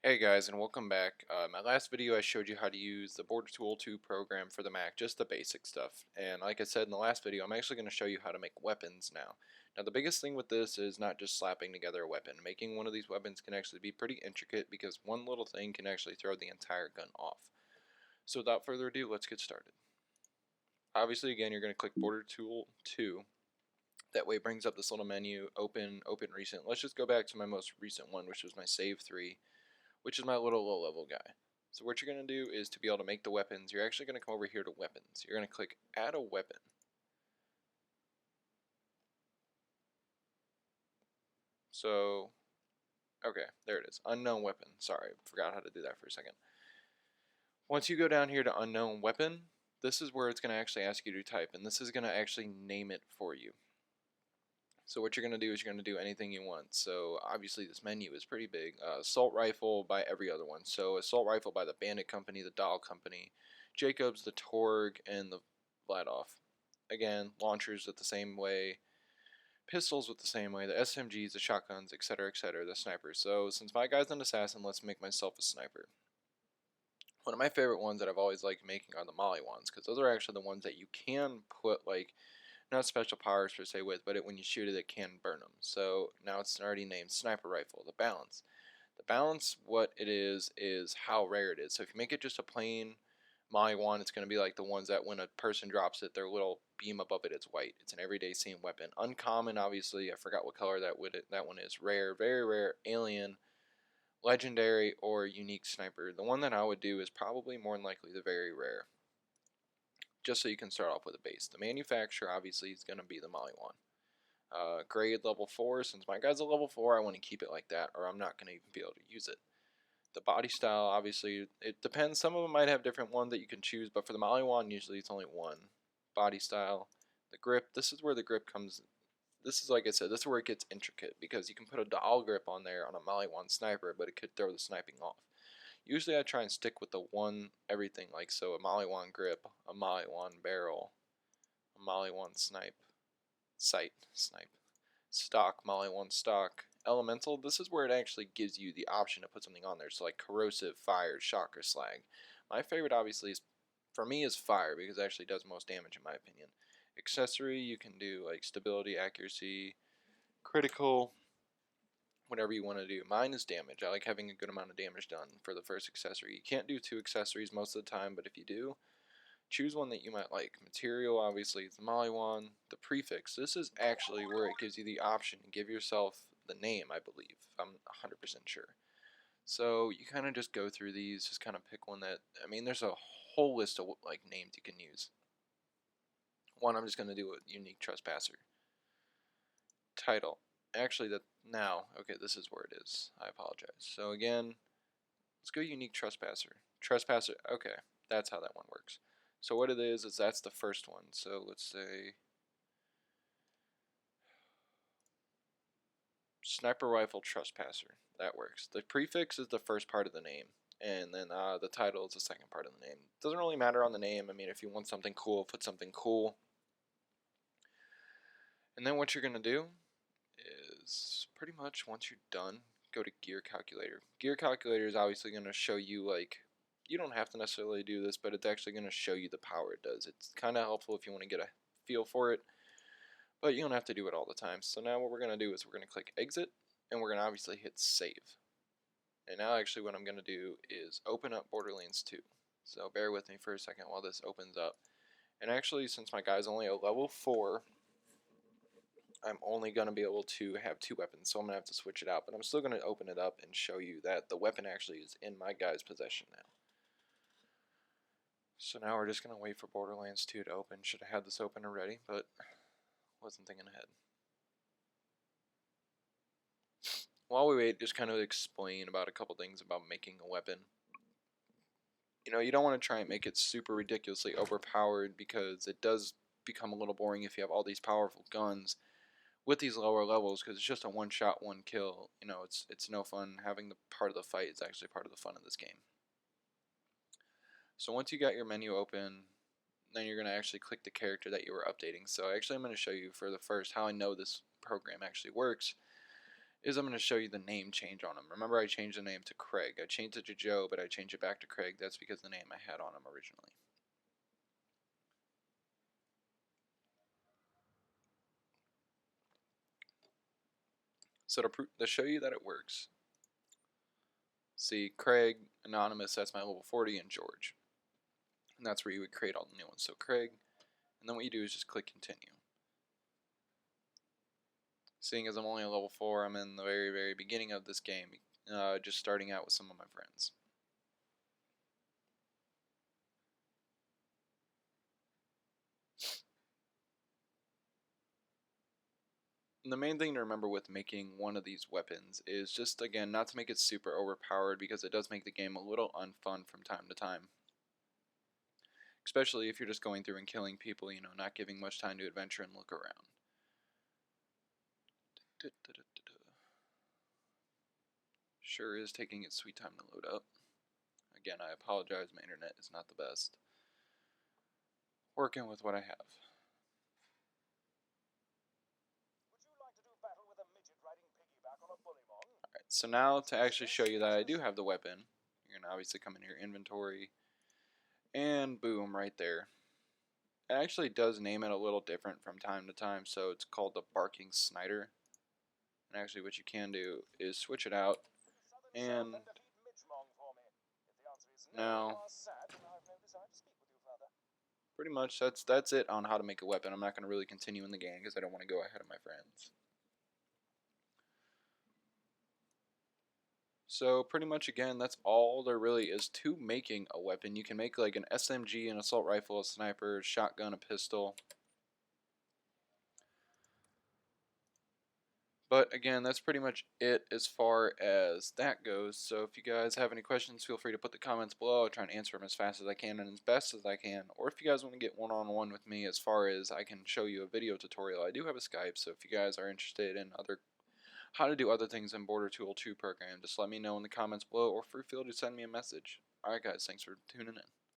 Hey guys, and welcome back. My last video I showed you how to use the BorderTool2 program for the Mac, just the basic stuff. And like I said in the last video, I'm actually going to show you how to make weapons now. Now the biggest thing with this is not just slapping together a weapon. Making one of these weapons can actually be pretty intricate because one little thing can actually throw the entire gun off. So without further ado, let's get started. Obviously again, you're going to click BorderTool2. That way it brings up this little menu, open recent. Let's just go back to my most recent one, which was my save 3. Which is my little low level guy. So what you're going to do is to be able to make the weapons, you're actually going to come over here to weapons. You're going to click add a weapon. So, okay, there it is. Unknown weapon. Sorry, forgot how to do that for a second. Once you go down here to unknown weapon, this is where it's going to actually ask you to type, and this is going to actually name it for you. So what you're going to do is you're going to do anything you want. So obviously this menu is pretty big. Assault rifle by every other one. So assault rifle by the Bandit Company, the Dahl Company, Jacobs, the Torg, and the Vladoff. Again, launchers with the same way, pistols with the same way, the SMGs, the shotguns, etc., etc., the snipers. So since my guy's an assassin, let's make myself a sniper. One of my favorite ones that I've always liked making are the Molly ones, because those are actually the ones that you can put like not special powers per se with, but when you shoot it, it can burn them. So now it's already named sniper rifle. The balance. The balance, what it is how rare it is. So if you make it just a plain Molly one, it's going to be like the ones that when a person drops it, their little beam above it, it's white. It's an everyday seen weapon. Uncommon, obviously, I forgot what color that one is. Rare, very rare, alien, legendary, or unique sniper. The one that I would do is probably more than likely the very rare, just so you can start off with a base. The manufacturer obviously is going to be the Molly one. Grade level 4, since my guy's a level 4, I want to keep it like that or I'm not going to even be able to use it. The body style, obviously, it depends. Some of them might have different ones that you can choose, but for the Molly one, usually it's only one. Body style. The grip, this is where the grip comes. This is, like I said, this is where it gets intricate because you can put a Dahl grip on there on a Molly one sniper, but it could throw the sniping off. Usually I try and stick with the one everything, like so a Molly 1 grip, a Molly 1 barrel, a Molly 1 snipe, snipe, stock, Molly 1 stock. Elemental, this is where it actually gives you the option to put something on there, so like corrosive, fire, shock, or slag. My favorite obviously is, for me, is fire because it actually does most damage in my opinion. Accessory, you can do like stability, accuracy, critical, whatever you want to do. Mine is damage. I like having a good amount of damage done for the first accessory. You can't do 2 accessories most of the time, but if you do, choose one that you might like. Material, obviously, it's the Molly one. The prefix, this is actually where it gives you the option to give yourself the name, I believe. I'm 100% sure. So you kind of just go through these, just kind of pick one that, I mean, there's a whole list of like names you can use. One, I'm just going to do a unique trespasser. Title. Actually, okay, this is where it is. I apologize. So again, let's go unique trespasser. Trespasser, okay, that's how that one works. So what it is that's the first one. So let's say sniper rifle trespasser. That works. The prefix is the first part of the name, and then the title is the second part of the name. Doesn't really matter on the name. I mean, if you want something cool, put something cool. And then what you're going to do is pretty much once you're done, go to gear calculator. Gear calculator is obviously going to show you, like, you don't have to necessarily do this, but it's actually going to show you the power it does. It's kind of helpful if you want to get a feel for it, but you don't have to do it all the time. So now what we're going to do is we're going to click exit, and we're going to obviously hit save. And now actually what I'm going to do is open up Borderlands 2. So bear with me for a second while this opens up. And actually, since my guy's only a level 4, I'm only going to be able to have 2 weapons, so I'm going to have to switch it out. But I'm still going to open it up and show you that the weapon actually is in my guy's possession now. So now we're just going to wait for Borderlands 2 to open. Should have had this open already, but wasn't thinking ahead. While we wait, just kind of explain about a couple things about making a weapon. You know, you don't want to try and make it super ridiculously overpowered because it does become a little boring if you have all these powerful guns with these lower levels, because it's just a one shot, one kill. You know, it's no fun. Having the part of the fight is actually part of the fun of this game. So once you got your menu open, then you're going to actually click the character that you were updating. So actually I'm going to show you for the first how I know this program actually works is I'm going to show you the name change on him. Remember, I changed the name to Craig. I changed it to Joe, but I changed it back to Craig. That's because the name I had on him originally. So to show you that it works, see, Craig, Anonymous, that's my level 40, and George. And that's where you would create all the new ones. So Craig, and then what you do is just click continue. Seeing as I'm only a level 4, I'm in the very, very beginning of this game, just starting out with some of my friends. And the main thing to remember with making one of these weapons is just, again, not to make it super overpowered, because it does make the game a little unfun from time to time. Especially if you're just going through and killing people, you know, not giving much time to adventure and look around. Sure is taking its sweet time to load up. Again, I apologize, my internet is not the best. Working with what I have. Alright, so now to actually show you that I do have the weapon, you're going to obviously come in here, inventory, and boom, right there. It actually does name it a little different from time to time, so it's called the Barking Snider. And actually what you can do is switch it out, and now pretty much that's it on how to make a weapon. I'm not going to really continue in the game because I don't want to go ahead of my friends. So pretty much, again, that's all there really is to making a weapon. You can make like an SMG, an assault rifle, a sniper, a shotgun, a pistol. But again, that's pretty much it as far as that goes. So if you guys have any questions, feel free to put the comments below. I'll try and answer them as fast as I can and as best as I can. Or if you guys want to get one-on-one with me as far as I can show you a video tutorial, I do have a Skype. So if you guys are interested in how to do other things in BorderTool2 program, just let me know in the comments below, or feel free to send me a message. Alright guys, thanks for tuning in.